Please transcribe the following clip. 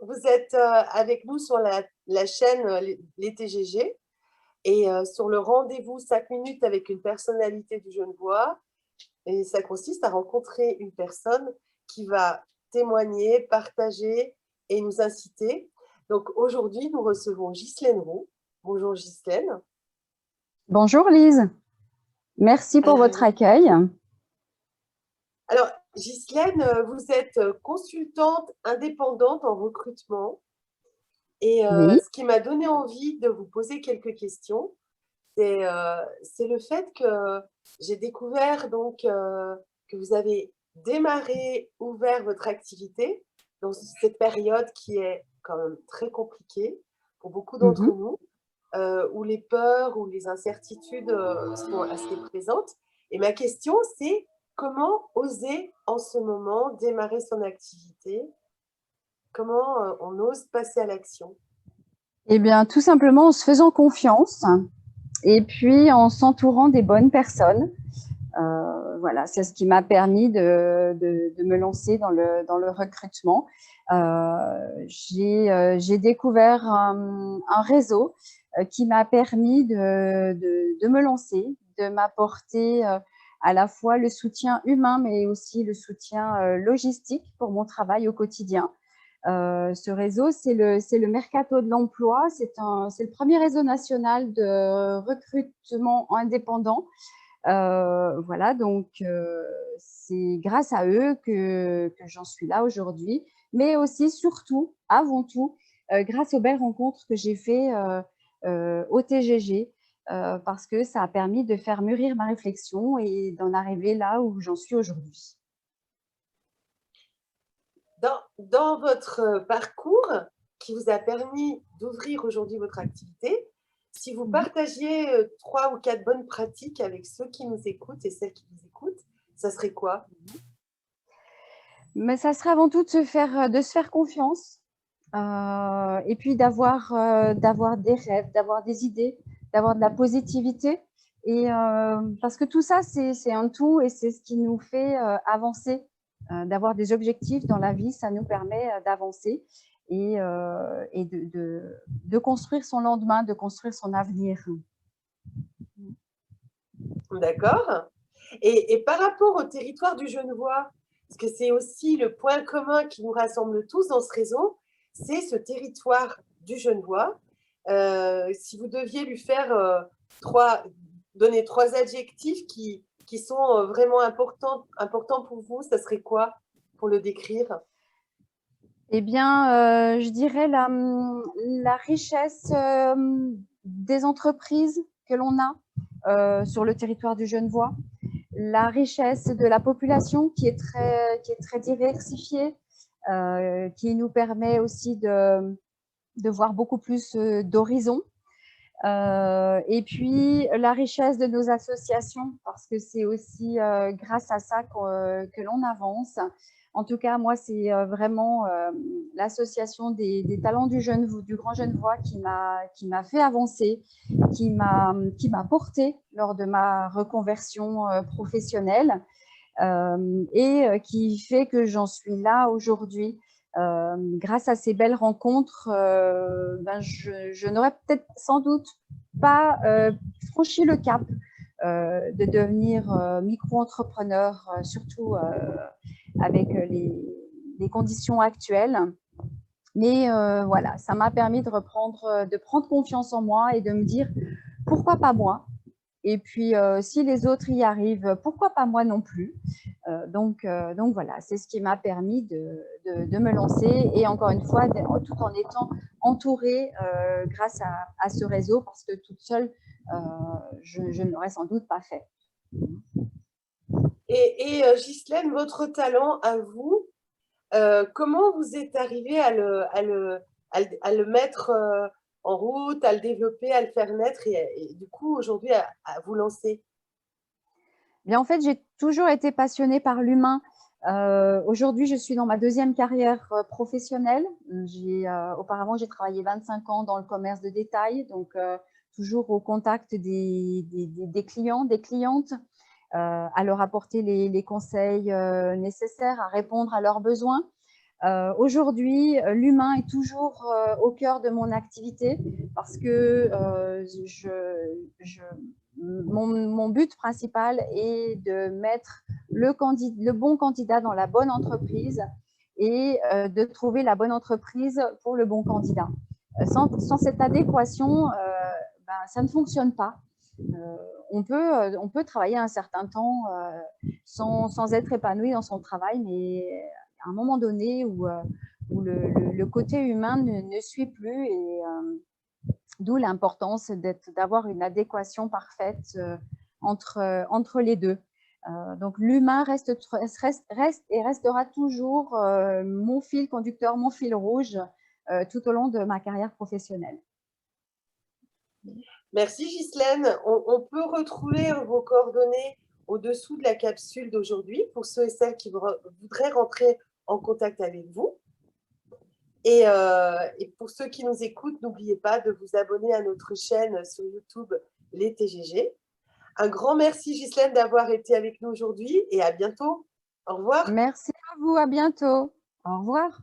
vous êtes avec nous sur la chaîne les TGG et sur le rendez-vous 5 minutes avec une personnalité du Genevois. Et ça consiste à rencontrer une personne qui va témoigner, partager et nous inciter. Donc aujourd'hui, nous recevons Ghislaine Roux. Bonjour Ghislaine. Bonjour Lise, merci pour votre Euh, accueil. alors Ghislaine, vous êtes consultante indépendante en recrutement et Oui, ce qui m'a donné envie de vous poser quelques questions, c'est le fait que j'ai découvert donc que vous avez démarré, ouvert votre activité dans cette période qui est quand même très compliquée pour beaucoup d'entre mhm. nous, où les peurs ou les incertitudes sont assez présentes. Et ma question, c'est comment oser en ce moment démarrer son activité? Comment on ose passer à l'action? Eh bien, tout simplement en se faisant confiance et puis en s'entourant des bonnes personnes. Voilà, c'est ce qui m'a permis de me lancer dans le recrutement. J'ai découvert un réseau qui m'a permis de me lancer, de m'apporter à la fois le soutien humain, mais aussi le soutien logistique pour mon travail au quotidien. Ce réseau, c'est le Mercato de l'emploi. C'est le premier réseau national de recrutement indépendant. Voilà, donc c'est grâce à eux que j'en suis là aujourd'hui, mais aussi, surtout, avant tout, grâce aux belles rencontres que j'ai faites au TGG, parce que ça a permis de faire mûrir ma réflexion et d'en arriver là où j'en suis aujourd'hui. Dans votre parcours qui vous a permis d'ouvrir aujourd'hui votre activité, si vous Mhm. partagiez 3 ou 4 bonnes pratiques avec ceux qui nous écoutent et celles qui vous écoutent, ça serait quoi? Mais ça serait avant tout de se faire confiance, et puis d'avoir des rêves, d'avoir des idées, d'avoir de la positivité. Et parce que tout ça, c'est un tout et c'est ce qui nous fait avancer. D'avoir des objectifs dans la vie, ça nous permet d'avancer et de construire son lendemain, de construire son avenir. D'accord. Et par rapport au territoire du Genevois, parce que c'est aussi le point commun qui nous rassemble tous dans ce réseau, c'est ce territoire du Genevois. Si vous deviez lui faire donner 3 adjectifs qui sont vraiment importants pour vous, ça serait quoi pour le décrire? Eh bien, je dirais la richesse des entreprises que l'on a sur le territoire du Genevois, la richesse de la population qui est très diversifiée, qui nous permet aussi de voir beaucoup plus d'horizons. Et puis, la richesse de nos associations, parce que c'est aussi grâce à ça que l'on avance. En tout cas, moi, c'est vraiment l'association des talents du Grand Genevois qui m'a fait avancer, qui m'a porté lors de ma reconversion professionnelle et qui fait que j'en suis là aujourd'hui. Grâce à ces belles rencontres, je n'aurais peut-être sans doute pas franchi le cap de devenir micro-entrepreneur, surtout avec les conditions actuelles. Mais voilà, ça m'a permis de prendre confiance en moi et de me dire pourquoi pas moi. Et puis, si les autres y arrivent, pourquoi pas moi non plus. Donc voilà, c'est ce qui m'a permis de me lancer et encore une fois, tout en étant entourée grâce à ce réseau parce que toute seule, je ne l'aurais sans doute pas fait. Et Ghislaine, votre talent à vous, comment vous êtes arrivé à le mettre en route, à le développer, à le faire naître et du coup aujourd'hui à vous lancer? Bien, en fait, j'ai toujours été passionnée par l'humain. Aujourd'hui, je suis dans ma deuxième carrière professionnelle. Auparavant, j'ai travaillé 25 ans dans le commerce de détail, donc toujours au contact des clients, des clientes, à leur apporter les conseils nécessaires, à répondre à leurs besoins. Aujourd'hui, l'humain est toujours au cœur de mon activité parce que mon but principal est de mettre le bon candidat dans la bonne entreprise et de trouver la bonne entreprise pour le bon candidat. Sans cette adéquation, ça ne fonctionne pas. On peut travailler un certain temps sans être épanoui dans son travail, mais à un moment donné où le côté humain ne suit plus, et d'où l'importance d'avoir une adéquation parfaite entre les deux. Donc l'humain reste et restera toujours mon fil conducteur, mon fil rouge tout au long de ma carrière professionnelle. Merci Ghislaine. On peut retrouver vos coordonnées au-dessous de la capsule d'aujourd'hui pour ceux et celles qui voudraient rentrer en contact avec vous. Et pour ceux qui nous écoutent, n'oubliez pas de vous abonner à notre chaîne sur YouTube, les TGG. Un grand merci Ghislaine d'avoir été avec nous aujourd'hui et à bientôt. Au revoir. Merci à vous, à bientôt. Au revoir.